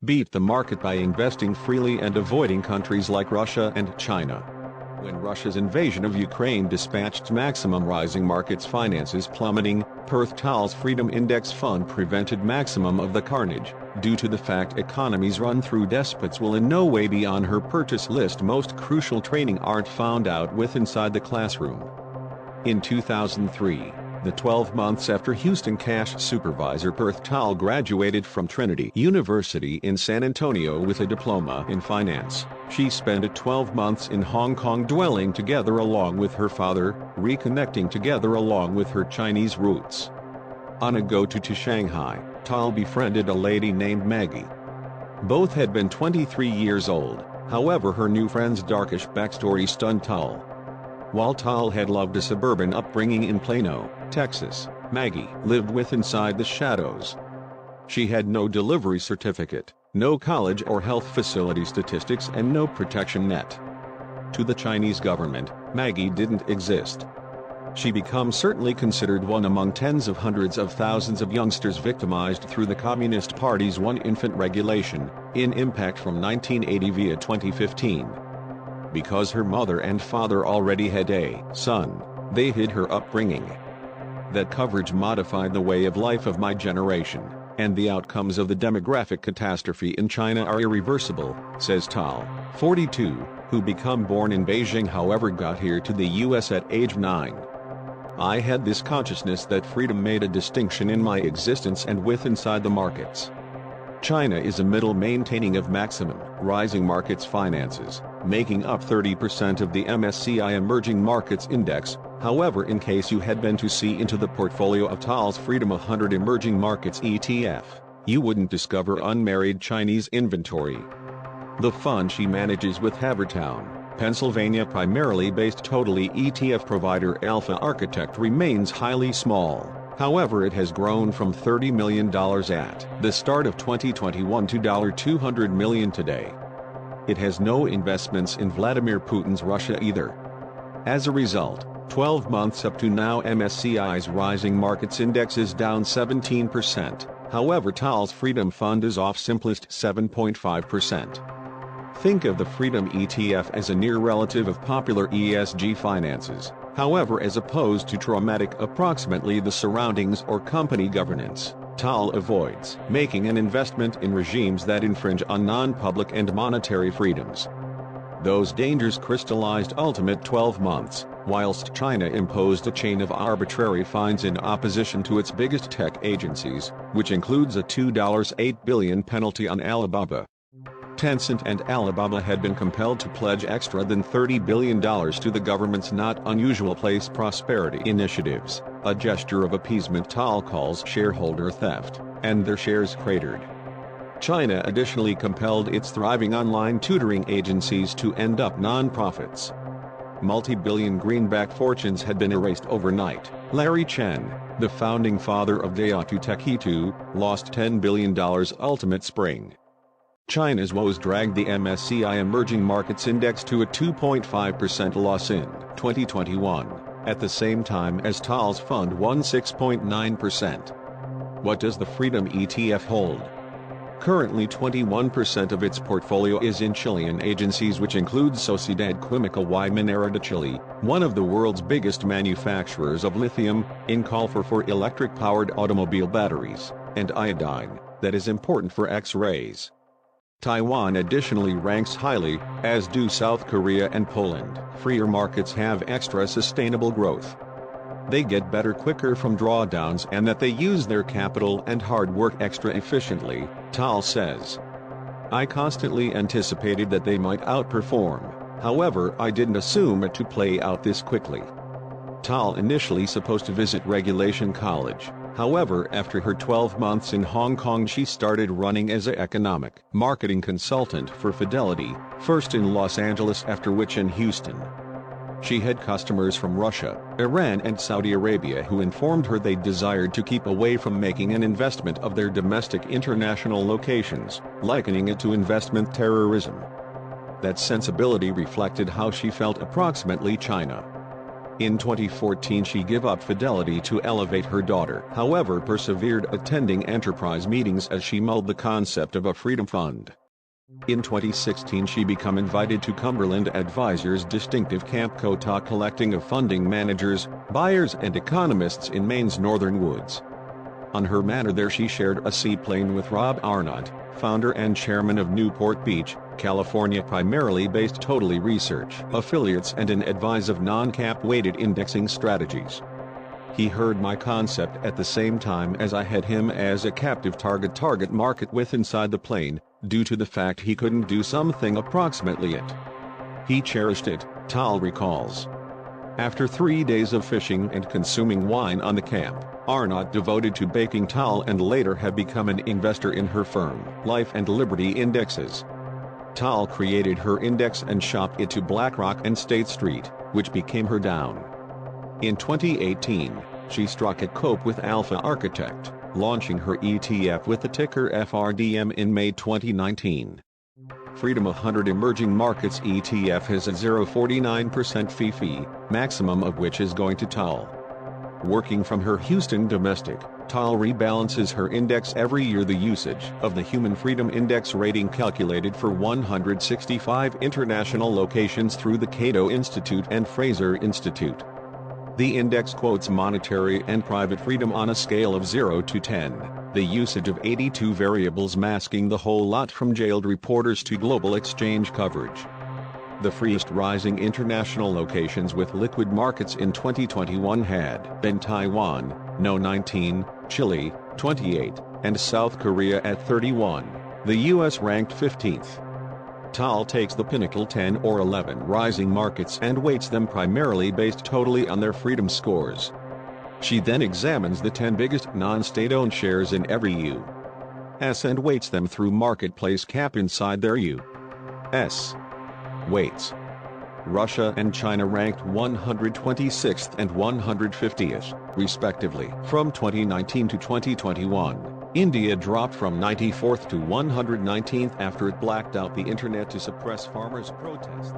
beat the market by investing freely and avoiding countries like Russia and China. When Russia's invasion of Ukraine dispatched maximum rising markets finances plummeting, Perth Tal's Freedom Index Fund prevented maximum of the carnage, due to the fact economies run through despots will in no way be on her purchase list. Most crucial training aren't found out with inside the classroom. In 2003, the 12 months after Houston cash supervisor Perth Tal graduated from Trinity University in San Antonio with a diploma in finance, she spent 12 months in Hong Kong dwelling together along with her father, reconnecting together along with her Chinese roots. On a go-to Shanghai, Tal befriended a lady named Maggie. Both had been 23 years old, however her new friend's darkish backstory stunned Tal. While Tal had loved a suburban upbringing in Plano, Texas, Maggie lived with inside the shadows. She had no delivery certificate, no college or health facility statistics and no protection net. To the Chinese government, Maggie didn't exist. She becomes certainly considered one among tens of hundreds of thousands of youngsters victimized through the Communist Party's one-infant regulation, in impact from 1980 via 2015. Because her mother and father already had a son, they hid her upbringing. That coverage modified the way of life of my generation, and the outcomes of the demographic catastrophe in China are irreversible, says Tal, 42, who become born in Beijing however got here to the US at age 9. I had this consciousness that freedom made a distinction in my existence and with inside the markets. China is a middle maintaining of maximum rising markets finances, making up 30% of the MSCI Emerging Markets Index. However, in case you had been to see into the portfolio of Tal's Freedom 100 Emerging Markets ETF, you wouldn't discover unmarried Chinese inventory. The fund she manages with Havertown, Pennsylvania primarily based totally ETF provider Alpha Architect remains highly small. However, it has grown from $30 million at the start of 2021 to $200 million today. It has no investments in Vladimir Putin's Russia either. As a result, 12 months up to now MSCI's Rising Markets Index is down 17%, however Tal's Freedom Fund is off simplest 7.5%. Think of the Freedom ETF as a near relative of popular ESG finances, however as opposed to traumatic approximately the surroundings or company governance. Tal avoids making an investment in regimes that infringe on non-public and monetary freedoms. Those dangers crystallized ultimate 12 months, whilst China imposed a chain of arbitrary fines in opposition to its biggest tech agencies, which includes a $2.8 billion penalty on Alibaba. Tencent and Alibaba had been compelled to pledge extra than $30 billion to the government's Not Unusual Place Prosperity initiatives, a gesture of appeasement Tal calls shareholder theft, and their shares cratered. China additionally compelled its thriving online tutoring agencies to end up non-profits. Multi-billion greenback fortunes had been erased overnight. Larry Chen, the founding father of Daiwa Techitu, lost $10 billion ultimate spring. China's woes dragged the MSCI Emerging Markets Index to a 2.5% loss in 2021, at the same time as Tal's fund won 6.9%. What does the Freedom ETF hold? Currently 21% of its portfolio is in Chilean agencies, which includes Sociedad Química y Minera de Chile, one of the world's biggest manufacturers of lithium, Incolfor for electric-powered automobile batteries, and iodine, that is important for X-rays. Taiwan additionally ranks highly, as do South Korea and Poland. Freer markets have extra sustainable growth. They get better quicker from drawdowns and that they use their capital and hard work extra efficiently, Tal says. I constantly anticipated that they might outperform, however I didn't assume it to play out this quickly. Tal initially supposed to visit Regulation College. However, after her 12 months in Hong Kong she started running as an economic marketing consultant for Fidelity, first in Los Angeles after which in Houston. She had customers from Russia, Iran and Saudi Arabia who informed her they desired to keep away from making an investment of their domestic international locations, likening it to investment terrorism. That sensibility reflected how she felt approximately China. In 2014 she gave up Fidelity to elevate her daughter, however persevered attending enterprise meetings as she mulled the concept of a freedom fund. In 2016 she became invited to Cumberland Advisors' distinctive Camp Cota collecting of funding managers, buyers and economists in Maine's northern woods. On her manor there she shared a seaplane with Rob Arnott, founder and chairman of Newport Beach, California primarily based Totally Research affiliates and an advise of non-cap weighted indexing strategies. He heard my concept at the same time as I had him as a captive target market with inside the plane, due to the fact he couldn't do something approximately it. He cherished it, Tal recalls. After 3 days of fishing and consuming wine on the camp, Arnott devoted to baking Tal and later had become an investor in her firm, Life and Liberty Indexes. Tal created her index and shopped it to BlackRock and State Street, which became her down. In 2018, she struck a cope with Alpha Architect, launching her ETF with the ticker FRDM in May 2019. Freedom 100 Emerging Markets ETF has a 0.49% fee, maximum of which is going to Tal. Working from her Houston domestic, Tal rebalances her index every year. The usage of the Human Freedom Index rating calculated for 165 international locations through the Cato Institute and Fraser Institute. The index quotes monetary and private freedom on a scale of 0 to 10, the usage of 82 variables masking the whole lot from jailed reporters to global exchange coverage. The freest rising international locations with liquid markets in 2021 had been Taiwan, No. 19, Chile, 28, and South Korea at 31, the U.S. ranked 15th. Tal takes the pinnacle 10 or 11 rising markets and weights them primarily based totally on their freedom scores. She then examines the 10 biggest non-state-owned shares in every U.S. and weights them through marketplace cap inside their U.S. weights. Russia and China ranked 126th and 150th, respectively. From 2019 to 2021, India dropped from 94th to 119th after it blacked out the internet to suppress farmers' protests.